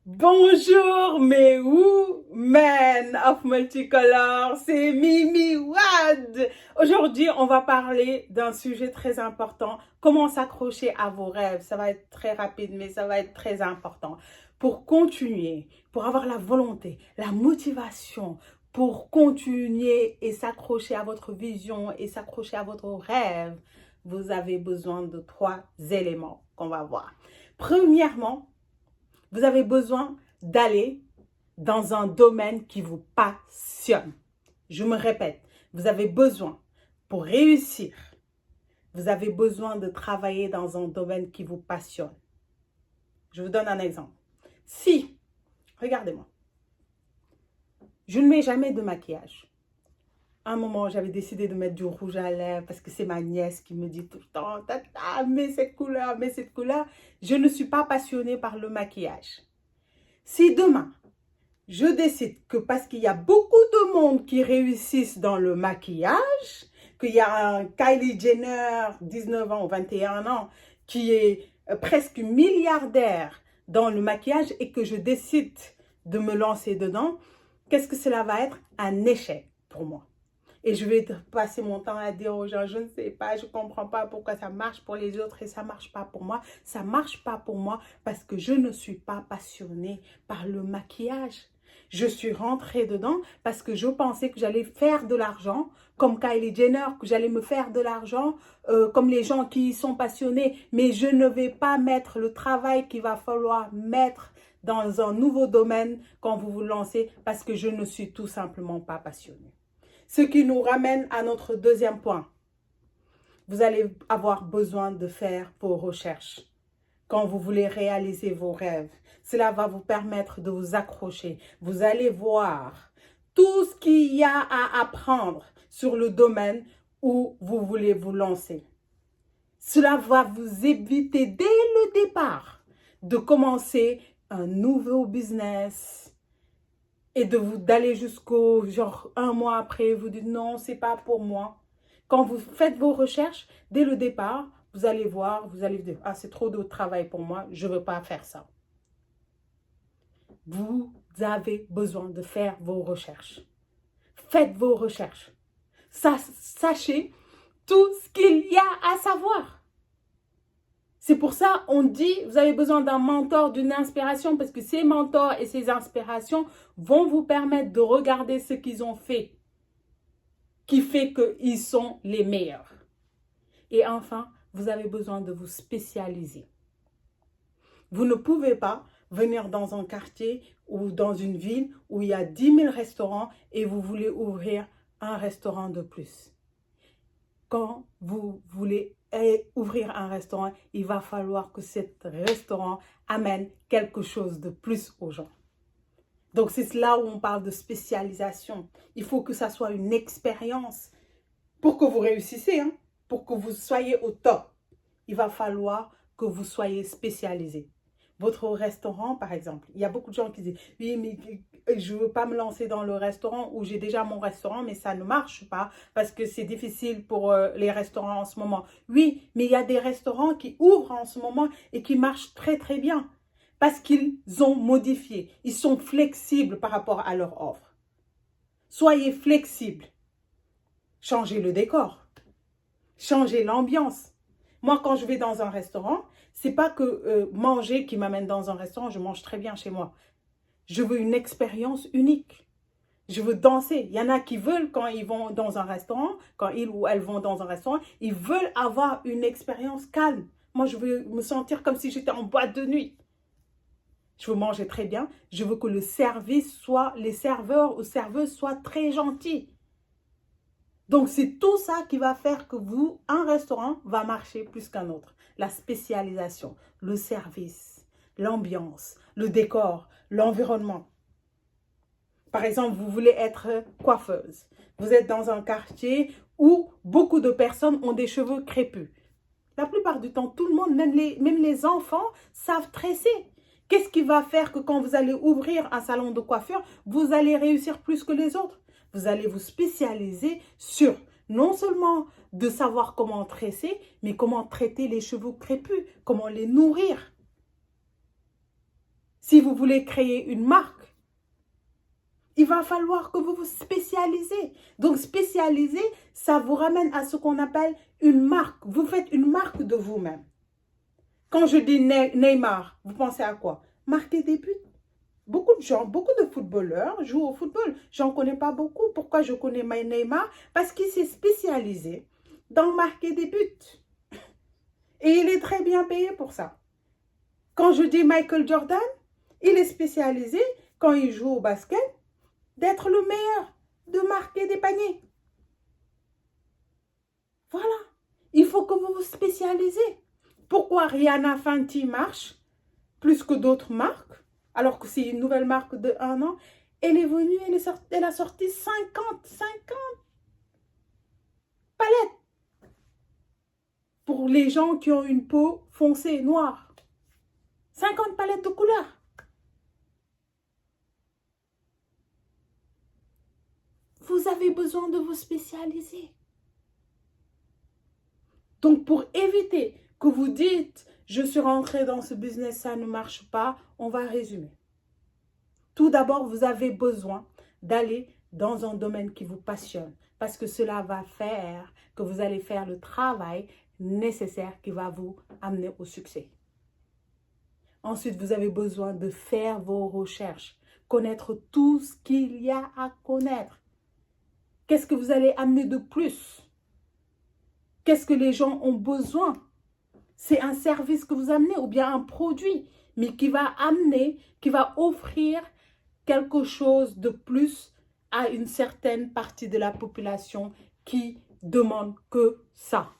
Bonjour mes women of multicolor, c'est Mimi Wad. Aujourd'hui, on va parler d'un sujet très important, comment s'accrocher à vos rêves. Ça va être très rapide, mais ça va être très important. Pour continuer, pour avoir la volonté, la motivation, pour continuer et s'accrocher à votre vision et s'accrocher à votre rêve, vous avez besoin de 3 éléments qu'on va voir. Premièrement, vous avez besoin d'aller dans un domaine qui vous passionne. Je me répète, vous avez besoin, pour réussir, vous avez besoin de travailler dans un domaine qui vous passionne. Je vous donne un exemple. Si, regardez-moi, je ne mets jamais de maquillage. À un moment, j'avais décidé de mettre du rouge à lèvres parce que c'est ma nièce qui me dit tout le temps, tata, mets cette couleur, mets cette couleur. Je ne suis pas passionnée par le maquillage. Si demain, je décide que parce qu'il y a beaucoup de monde qui réussissent dans le maquillage, qu'il y a un Kylie Jenner, 19 ans ou 21 ans, qui est presque milliardaire dans le maquillage et que je décide de me lancer dedans, qu'est-ce que cela va être? Un échec pour moi. Et je vais passer mon temps à dire aux gens, je ne sais pas, je ne comprends pas pourquoi ça marche pour les autres et ça ne marche pas pour moi. Ça ne marche pas pour moi parce que je ne suis pas passionnée par le maquillage. Je suis rentrée dedans parce que je pensais que j'allais faire de l'argent, comme Kylie Jenner, que j'allais me faire de l'argent, comme les gens qui sont passionnés. Mais je ne vais pas mettre le travail qu'il va falloir mettre dans un nouveau domaine quand vous vous lancez parce que je ne suis tout simplement pas passionnée. Ce qui nous ramène à notre deuxième point. Vous allez avoir besoin de faire vos recherches quand vous voulez réaliser vos rêves. Cela va vous permettre de vous accrocher. Vous allez voir tout ce qu'il y a à apprendre sur le domaine où vous voulez vous lancer. Cela va vous éviter dès le départ de commencer un nouveau business et d'aller jusqu'au genre un mois après, vous dites non, c'est pas pour moi. Quand vous faites vos recherches, dès le départ, vous allez voir, vous allez dire, ah, c'est trop de travail pour moi, je ne veux pas faire ça. Vous avez besoin de faire vos recherches. Faites vos recherches. Sachez tout ce qu'il y a à savoir. C'est pour ça qu'on dit, vous avez besoin d'un mentor, d'une inspiration, parce que ces mentors et ces inspirations vont vous permettre de regarder ce qu'ils ont fait, qui fait qu'ils sont les meilleurs. Et enfin, vous avez besoin de vous spécialiser. Vous ne pouvez pas venir dans un quartier ou dans une ville où il y a 10 000 restaurants et vous voulez ouvrir un restaurant de plus. Quand vous voulez ouvrir un restaurant, il va falloir que ce restaurant amène quelque chose de plus aux gens. Donc, c'est là où on parle de spécialisation. Il faut que ça soit une expérience pour que vous réussissiez, hein, pour que vous soyez au top. Il va falloir que vous soyez spécialisé. Votre restaurant, par exemple, il y a beaucoup de gens qui disent « Oui, mais je ne veux pas me lancer dans le restaurant où j'ai déjà mon restaurant, mais ça ne marche pas parce que c'est difficile pour les restaurants en ce moment. » Oui, mais il y a des restaurants qui ouvrent en ce moment et qui marchent très, très bien parce qu'ils ont modifié. Ils sont flexibles par rapport à leur offre. Soyez flexibles. Changez le décor. Changez l'ambiance. Moi, quand je vais dans un restaurant, c'est pas que manger qui m'amène dans un restaurant, je mange très bien chez moi. Je veux une expérience unique. Je veux danser. Il y en a qui veulent, quand ils vont dans un restaurant, quand ils ou elles vont dans un restaurant, ils veulent avoir une expérience calme. Moi, je veux me sentir comme si j'étais en boîte de nuit. Je veux manger très bien. Je veux que le service soit, les serveurs ou serveuses soient très gentils. Donc, c'est tout ça qui va faire que un restaurant va marcher plus qu'un autre. La spécialisation, le service, l'ambiance, le décor, l'environnement. Par exemple, vous voulez être coiffeuse. Vous êtes dans un quartier où beaucoup de personnes ont des cheveux crépus. La plupart du temps, tout le monde, même les enfants, savent tresser. Qu'est-ce qui va faire que quand vous allez ouvrir un salon de coiffure, vous allez réussir plus que les autres? Vous allez vous spécialiser sur non seulement de savoir comment tresser, mais comment traiter les cheveux crépus, comment les nourrir. Si vous voulez créer une marque, il va falloir que vous vous spécialisez. Donc, spécialiser, ça vous ramène à ce qu'on appelle une marque. Vous faites une marque de vous-même. Quand je dis Neymar, vous pensez à quoi? Marquer des buts. Beaucoup de gens, beaucoup de footballeurs jouent au football. J'en connais pas beaucoup. Pourquoi je connais Neymar? Parce qu'il s'est spécialisé dans marquer des buts. Et il est très bien payé pour ça. Quand je dis Michael Jordan, il est spécialisé, quand il joue au basket, d'être le meilleur, de marquer des paniers. Voilà. Il faut que vous vous spécialisez. Pourquoi Rihanna Fenty marche plus que d'autres marques, alors que c'est une nouvelle marque de 1 an? Elle est venue, elle a sorti 50 palettes pour les gens qui ont une peau foncée, noire. 50 palettes de couleurs. Vous avez besoin de vous spécialiser. Donc, pour éviter que vous dites « je suis rentré dans ce business, ça ne marche pas », on va résumer. Tout d'abord, vous avez besoin d'aller dans un domaine qui vous passionne parce que cela va faire que vous allez faire le travail nécessaire qui va vous amener au succès. Ensuite, vous avez besoin de faire vos recherches, connaître tout ce qu'il y a à connaître. Qu'est-ce que vous allez amener de plus? Qu'est-ce que les gens ont besoin? C'est un service que vous amenez ou bien un produit, mais qui va amener, qui va offrir quelque chose de plus à une certaine partie de la population qui demande que ça,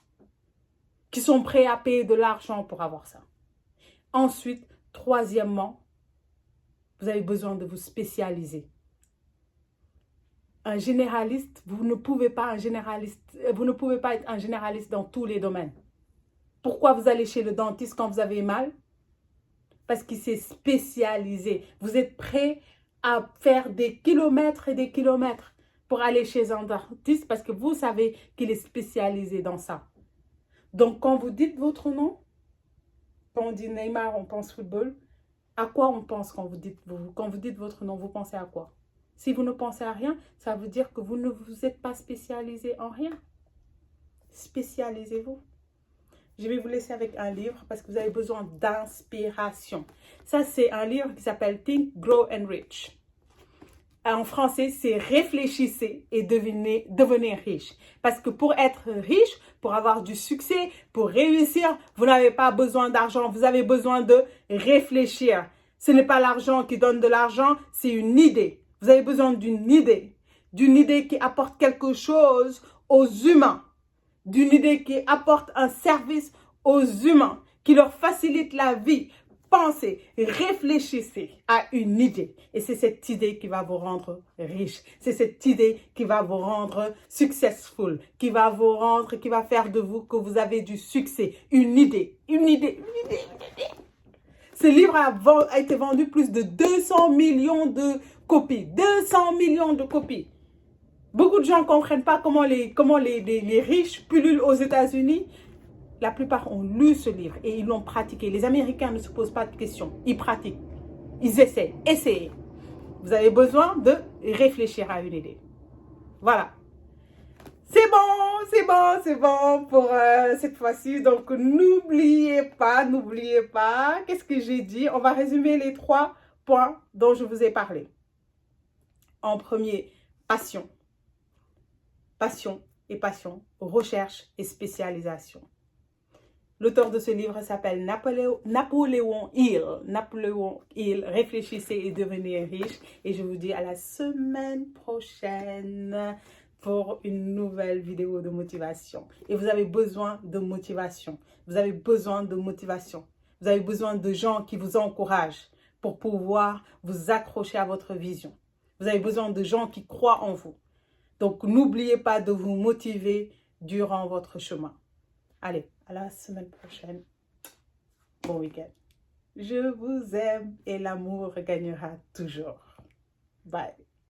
qui sont prêts à payer de l'argent pour avoir ça. Ensuite, troisièmement, vous avez besoin de vous spécialiser. Un généraliste, vous ne pouvez pas être un généraliste dans tous les domaines. Pourquoi vous allez chez le dentiste quand vous avez mal? Parce qu'il s'est spécialisé. Vous êtes prêt à faire des kilomètres et des kilomètres pour aller chez un dentiste parce que vous savez qu'il est spécialisé dans ça. Donc, quand vous dites votre nom, quand on dit Neymar, on pense football. À quoi on pense quand vous dites votre nom? Vous pensez à quoi? Si vous ne pensez à rien, ça veut dire que vous ne vous êtes pas spécialisé en rien. Spécialisez-vous. Je vais vous laisser avec un livre parce que vous avez besoin d'inspiration. Ça, c'est un livre qui s'appelle Think, Grow and Rich. En français, c'est réfléchissez et devenez riche. Parce que pour être riche, pour avoir du succès, pour réussir, vous n'avez pas besoin d'argent. Vous avez besoin de réfléchir. Ce n'est pas l'argent qui donne de l'argent, c'est une idée. Vous avez besoin d'une idée qui apporte quelque chose aux humains, d'une idée qui apporte un service aux humains, qui leur facilite la vie. Pensez, réfléchissez à une idée. Et c'est cette idée qui va vous rendre riche. C'est cette idée qui va vous rendre successful, qui va faire de vous que vous avez du succès. Une idée. Ce livre a été vendu plus de 200 millions de copies. 200 millions de copies. Beaucoup de gens ne comprennent pas comment les riches pullulent aux États-Unis. La plupart ont lu ce livre et ils l'ont pratiqué. Les Américains ne se posent pas de questions. Ils pratiquent. Ils essaient. Essayez. Vous avez besoin de réfléchir à une idée. Voilà. C'est bon pour cette fois-ci. Donc, n'oubliez pas. Qu'est-ce que j'ai dit? On va résumer les 3 points dont je vous ai parlé. En premier, passion. Passion et passion. Recherche et spécialisation. L'auteur de ce livre s'appelle Napoléon Hill. Napoléon Hill, réfléchissez et devenez riche. Et je vous dis à la semaine prochaine pour une nouvelle vidéo de motivation. Et vous avez besoin de motivation. Vous avez besoin de motivation. Vous avez besoin de gens qui vous encouragent pour pouvoir vous accrocher à votre vision. Vous avez besoin de gens qui croient en vous. Donc, n'oubliez pas de vous motiver durant votre chemin. Allez, à la semaine prochaine. Bon week-end. Je vous aime et l'amour gagnera toujours. Bye.